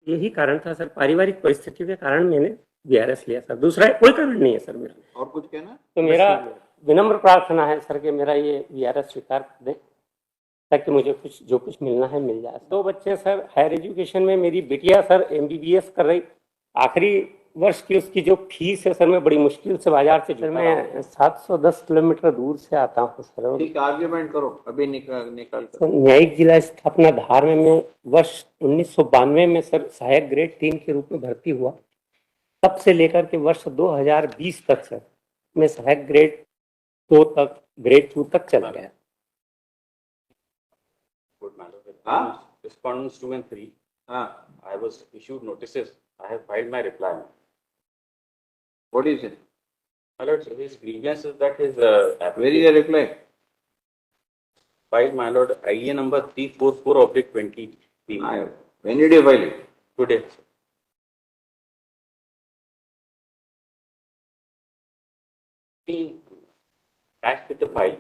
यही कारण था सर, पारिवारिक परिस्थिति के कारण मैंने वीआरएस लिया सर, दूसरा कोई कारण नहीं है सर मेरा। और कुछ कहना? तो मेरा विनम्र प्रार्थना है सर कि मेरा ये वीआरएस स्वीकार कर दें ताकि मुझे कुछ जो कुछ मिलना है मिल जाए। 2 बच्चे सर हायर एजुकेशन में, मेरी बिटिया सर एमबीबीएस कर रही, आखिरी वर्ष की उसकी जो फीस है सर मैं बड़ी मुश्किल से बाजार से, सर मैं 710 किलोमीटर दूर से आता हूँ सर। ठीक, आर्ग्यूमेंट करो अभी निकाल कर। न्यायिक जिला स्थापना धार में मैं वर्ष 1992 में सर सहायक ग्रेड 3 के रूप में भर्ती हुआ। तब से लेकर के वर्ष 2020 तक सर मैं सहायक ग्रेड 2 तक, ग्रेड 2 तक चला गया। Respondents 2 and 3. I was issued notices. I have filed my reply. What is it? My lord, his grievance is that his Where is the reply? filed, my lord, IE number 344/20. When did you file it? Today. He attached with the file.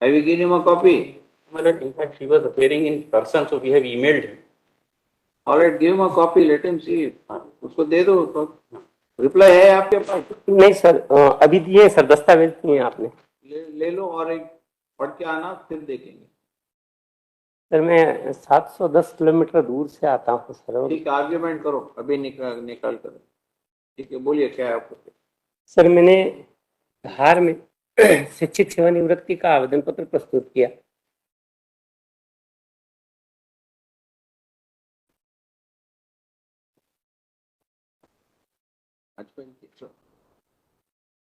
Have you given him a copy? My lord, in fact, he was appearing in person, so we have emailed him. All right, give him a copy. Let him see it. उसको दे दो। Reply है आपके पास? नहीं sir, अभी दिए sir, दस्तावेज दिए आपने। ले लो और एक पढ़ के आना, फिर देखेंगे। सर मैं 710 किलोमीटर दूर से आता हूँ सर। ठीक, आर्ग्यूमेंट करो अभी निकाल कर। ठीक है, बोलिए क्या है आपको? सर मैंने धार में शिक्षक सेवानिवृत्ति का आवेदन पत्र प्रस्तुत किया।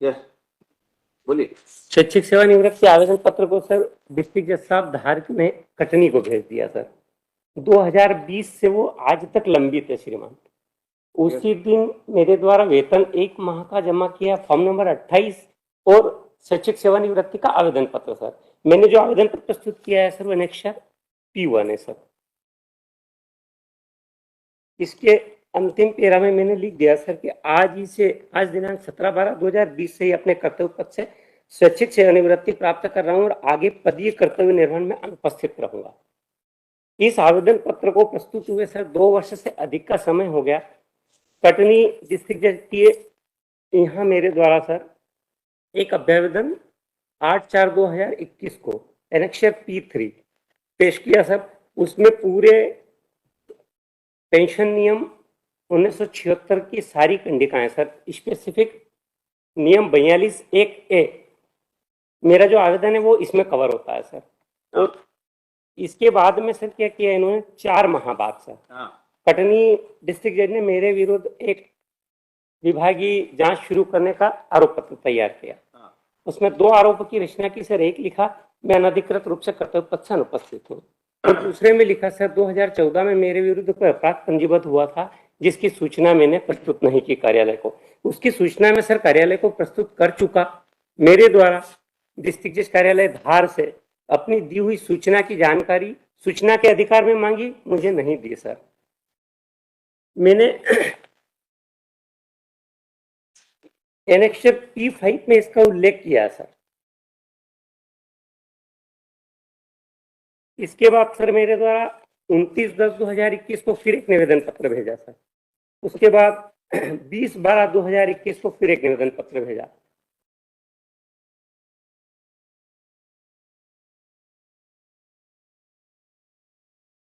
यस, बोलिए। शिक्षक सेवानिवृत्ति आवेदन पत्र को सर डिस्ट्रिक्ट जज साहब धार ने कटनी को भेज दिया सर। 2020 से वो आज तक लंबित है श्रीमान। उसी दिन मेरे द्वारा वेतन 1 माह का जमा किया, फॉर्म नंबर 28 और शिक्षक सेवानिवृत्ति का आवेदन पत्र सर। मैंने जो आवेदन पत्र प्रस्तुत किया है सर वो अनेक्षर P1 है सर। इसके अंतिम पेरा में मैंने लिख दिया सर कि आज दिनांक 17/12/2020 से ही अपने कर्तव्य पद से स्वैच्छिक सेवानिवृत्ति प्राप्त कर रहा हूं और आगे पदीय कर्तव्य निर्वहन में अनुपस्थित रहूंगा। इस आवेदन पत्र को प्रस्तुत हुए सर 2 वर्ष से अधिक का समय हो गया। कटनी डिस्ट्रिक्ट जज के यहाँ मेरे द्वारा सर एक अभ्यावेदन 8/4/2021 को एनेक्शर P3 पेश किया सर। उसमें पूरे पेंशन नियम 1976 की सारी कंडिकाएं सर, स्पेसिफिक नियम 42(1)A मेरा जो आवेदन है वो इसमें कवर होता है सर। और इसके बाद में सर क्या किया इन्होंने, 4 माह बाद सर कटनी डिस्ट्रिक्ट जज ने मेरे विरुद्ध एक विभागीय जांच शुरू करने का आरोप पत्र तैयार किया। उसमें 2 आरोपों की रचना की सर। एक लिखा मैं अनधिकृत रूप से कर्तव्य पद से अनुपस्थित हूँ, और दूसरे में लिखा सर 2014 में मेरे विरुद्ध कोई अपराध पंजीबद्ध हुआ था जिसकी सूचना मैंने प्रस्तुत नहीं की कार्यालय को। उसकी सूचना में सर कार्यालय को प्रस्तुत कर चुका। मेरे द्वारा डिस्ट्रिक्ट जज कार्यालय धार से अपनी दी हुई सूचना की जानकारी सूचना के अधिकार में मांगी, मुझे नहीं दी सर। मैंने एनेक्शर P5 में इसका उल्लेख किया सर। इसके बाद सर मेरे द्वारा 29/10/2021 को फिर एक निवेदन पत्र भेजा सर। उसके बाद 20/12/2021 को फिर एक निवेदन पत्र भेजा।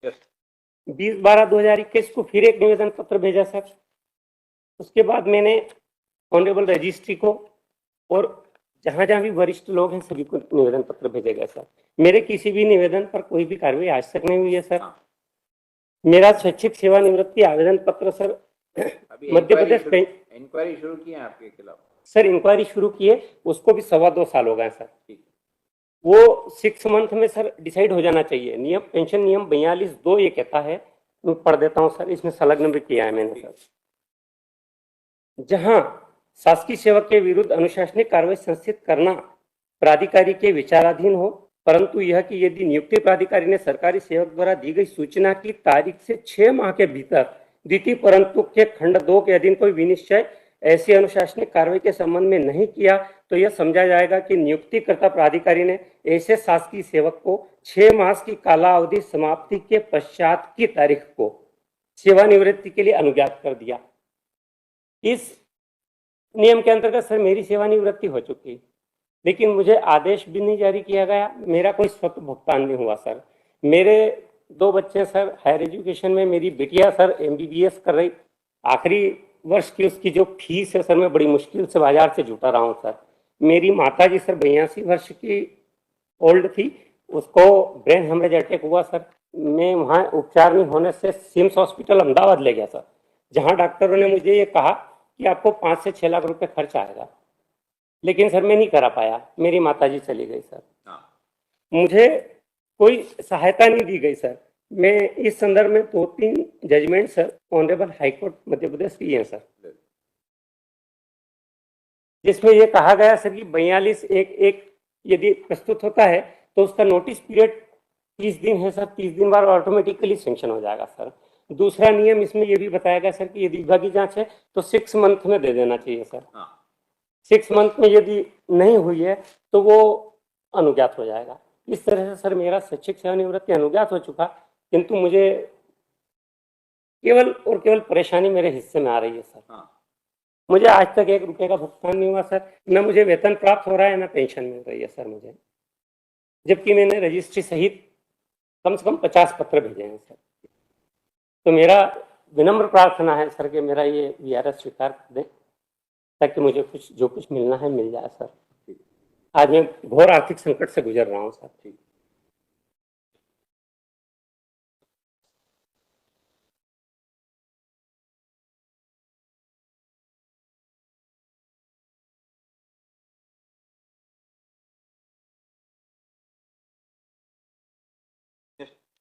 yes. 20/12/2021 को फिर एक निवेदन पत्र भेजा सर। उसके बाद मैंने ऑनरेबल रजिस्ट्री को और जहां जहां भी वरिष्ठ लोग हैं सभी को निवेदन पत्र भेजे गए सर। मेरे किसी भी निवेदन पर कोई भी कार्रवाई आज तक नहीं हुई है सर। मेरा स्वैच्छिक सेवानिवृत्ति आवेदन पत्र सर मध्य प्रदेश इंक्वायरी शुरू की है आपके खिलाफ सर। इंक्वायरी शुरू किए, उसको भी 2.25 साल हो गए सर। वो 6 मंथ में सर डिसाइड हो जाना चाहिए। नियम पेंशन नियम 42(2) ये कहता है, मैं पढ़ देता हूँ सर, इसमें संलग्न भी किया है मैंने सर। जहां शासकीय सेवक के विरुद्ध अनुशासनिक कार्रवाई संस्थित करना प्राधिकारी के विचाराधीन हो, परंतु यह कि यदि नियुक्ति प्राधिकारी ने सरकारी सेवक द्वारा दी गई सूचना की तारीख से 6 माह के भीतर द्वितीय परंतु के खंड 2 के अधीन कोई विनिश्चय ऐसी अनुशासनिक कार्रवाई के संबंध में नहीं किया तो यह समझा जाएगा कि नियुक्तिकर्ता प्राधिकारी ने ऐसे शासकीय सेवक को 6 मास की कालावधि समाप्ति के पश्चात की तारीख को सेवानिवृत्ति के लिए अनुज्ञात कर दिया। इस नियम के अंतर्गत सर मेरी सेवानिवृत्ति हो चुकी, लेकिन मुझे आदेश भी नहीं जारी किया गया, मेरा कोई स्वतः भुगतान नहीं हुआ सर। मेरे 2 बच्चे सर हायर एजुकेशन में, मेरी बिटिया सर MBBS कर रही, आखिरी वर्ष की उसकी जो फीस है सर मैं बड़ी मुश्किल से बाजार से जुटा रहा हूँ सर। मेरी माता जी सर 82 वर्ष की ओल्ड थी, उसको ब्रेन हेमरेज अटैक हुआ सर। मैं वहाँ उपचार नहीं होने से सिम्स हॉस्पिटल अहमदाबाद ले गया सर, जहाँ डॉक्टरों ने मुझे ये कहा कि आपको 5 से 6 लाख रुपए खर्च आएगा, लेकिन सर मैं नहीं करा पाया, मेरी माताजी चली गई सर। मुझे कोई सहायता नहीं दी गई सर। मैं इस संदर्भ में 2-3 judgement sir honourable high court Madhya Pradesh की है सर, जिसमें यह कहा गया सर कि 42(1)(1) यदि प्रस्तुत होता है तो उसका नोटिस पीरियड 30 दिन है सर, 30 दिन बाद ऑटोमेटिकली सेंक्शन हो जाएगा सर। दूसरा नियम इसमें यह भी बताया गया सर कि यदि विभागीय जांच है तो 6 मंथ में दे देना चाहिए सर। 6 मंथ में यदि नहीं हुई है तो वो अनुज्ञात हो जाएगा। इस तरह से सर मेरा शैक्षिक सेवानिवृत्ति अनुज्ञात हो चुका, किंतु मुझे केवल और केवल परेशानी मेरे हिस्से में आ रही है सर। मुझे आज तक 1 रुपये का भुगतान नहीं हुआ सर, न मुझे वेतन प्राप्त हो रहा है, न पेंशन मिल रही है सर मुझे, जबकि मैंने रजिस्ट्री सहित कम से कम 50 पत्र भेजे हैं सर। तो मेरा विनम्र प्रार्थना है सर कि मेरा ये VRS स्वीकार कर दें, ताकि मुझे कुछ जो कुछ मिलना है मिल जाए सर। आज मैं घोर आर्थिक संकट से गुजर रहा हूँ सर। ठीक।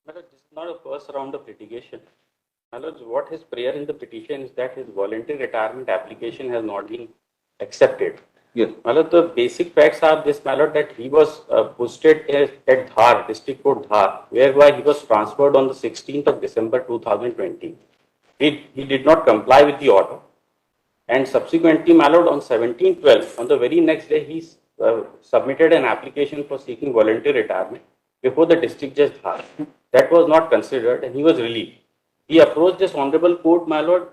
My lord, this is not a first round of litigation. My lord, what his prayer in the petition is that his voluntary retirement application has not been accepted. Yes. My lord, the basic facts are this, my lord, that he was posted at Dhar, district court Dhar, whereby he was transferred on the 16th of December 2020. He did not comply with the order. And subsequently, my lord, on 17/12, on the very next day, he submitted an application for seeking voluntary retirement before the district judge Dhar. That was not considered and he was relieved. He approached this honorable court, my lord,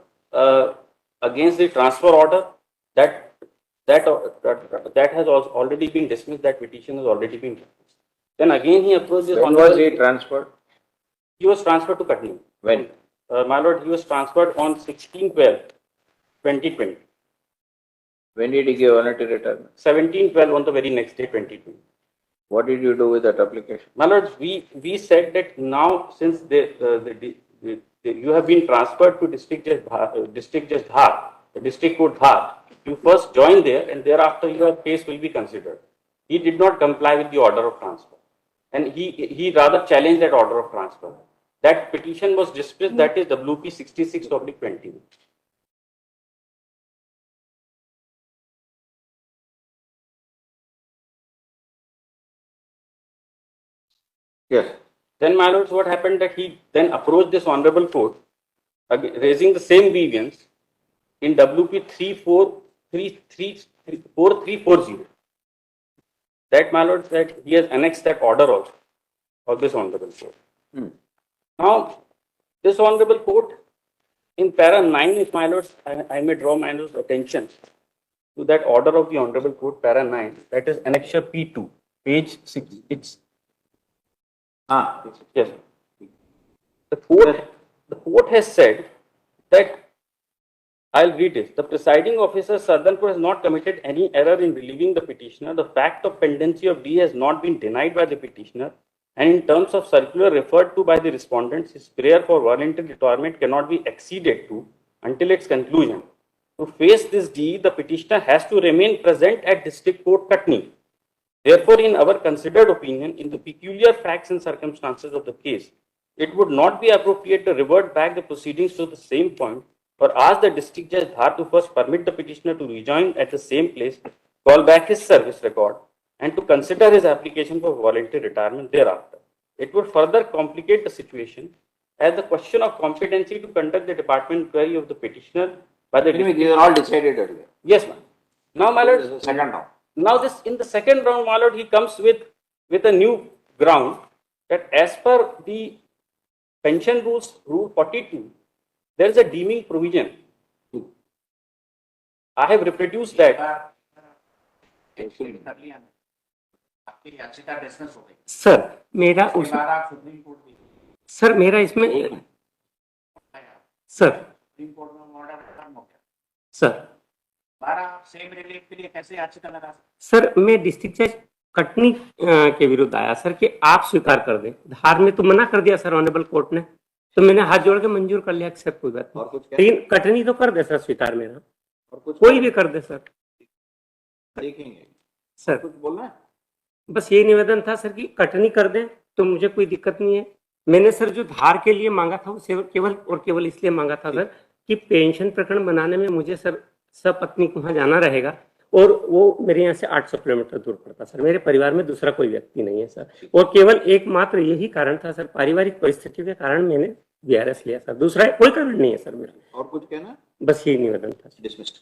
against the transfer order that has already been dismissed. That petition has already been dismissed. Then again he approached this When honorable. was he transferred? He was transferred to Katni. When? My lord, he was transferred on 16/12/2020. When did he give voluntary retirement? 17/12 on the very next day, 2020. What did you do with that application? My lords, we said that now since you have been transferred to district judge Dhar, the district court Dhar, you first join there and thereafter your case will be considered. He did not comply with the order of transfer, and he rather challenged that order of transfer. That petition was dismissed. That is WP 66/20. Yes. Then, my lords, what happened that he then approached this honorable court, raising the same grievance in WP 4340. That, my lords, that he has annexed that order also of this honorable court. Now, this honorable court in para 9, if my lords, I may draw my lords' attention to that order of the honorable court, para 9, that is annexure P2, page 6. It's yes. The court has said that, I'll read it. The presiding officer, Sadanpur, has not committed any error in relieving the petitioner. The fact of pendency of D has not been denied by the petitioner. And in terms of circular referred to by the respondents, his prayer for voluntary retirement cannot be acceded to until its conclusion. To face this D, the petitioner has to remain present at District Court Katni. Therefore, in our considered opinion, in the peculiar facts and circumstances of the case, it would not be appropriate to revert back the proceedings to the same point or ask the district judge Dhar to first permit the petitioner to rejoin at the same place, call back his service record, and to consider his application for voluntary retirement thereafter. It would further complicate the situation as the question of competency to conduct the department inquiry of the petitioner by the Anyway, these are all decided earlier. yes, ma'am. Now, my lord, This is the second round. now this in the second round, my lord, he comes with a new ground that as per the pension rules, rule 42, there is a deeming provision. I have reproduced that. आपकी याचिका dismiss हो गई। Sir मेरा उसके उस बाद आप supreme court भी सर मेरा इसमें सर सुप्रीम कोर्ट में ऑर्डर खत्म हो गया। सर दोबारा आप सेम रिलीफ के लिए कैसे याचिका लगा सकते? सर मैं डिस्ट्रिक्ट जज कटनी के विरुद्ध आया सर कि आप स्वीकार कर दें। धार में तो मना कर दिया सर ऑनरेबल कोर्ट ने, तो मैंने हाथ जोड़ के मंजूर कर लिया, एक्सेप्ट कोई बात और कुछ क्या? नहीं। लेकिन कटनी तो कर दे सर स्वीकार मेरा, और कुछ कोई भी कर दे सर। देखेंगे। सर कुछ बोलना है? बस यही निवेदन था सर कि कटनी कर दें तो मुझे कोई दिक्कत नहीं है। मैंने सर जो धार के लिए मांगा था वो केवल और केवल इसलिए मांगा था सर कि पेंशन प्रकरण बनाने में मुझे सर सपत्नी को वहाँ जाना रहेगा और वो मेरे यहाँ से 800 किलोमीटर दूर पड़ता सर। मेरे परिवार में दूसरा कोई व्यक्ति नहीं है सर, और केवल एकमात्र यही कारण था सर, पारिवारिक परिस्थिति के कारण मैंने वीआरएस लिया सर, दूसरा कोई कारण नहीं है सर मेरा। और कुछ कहना? बस यही निवेदन था। डिसमिस्ड।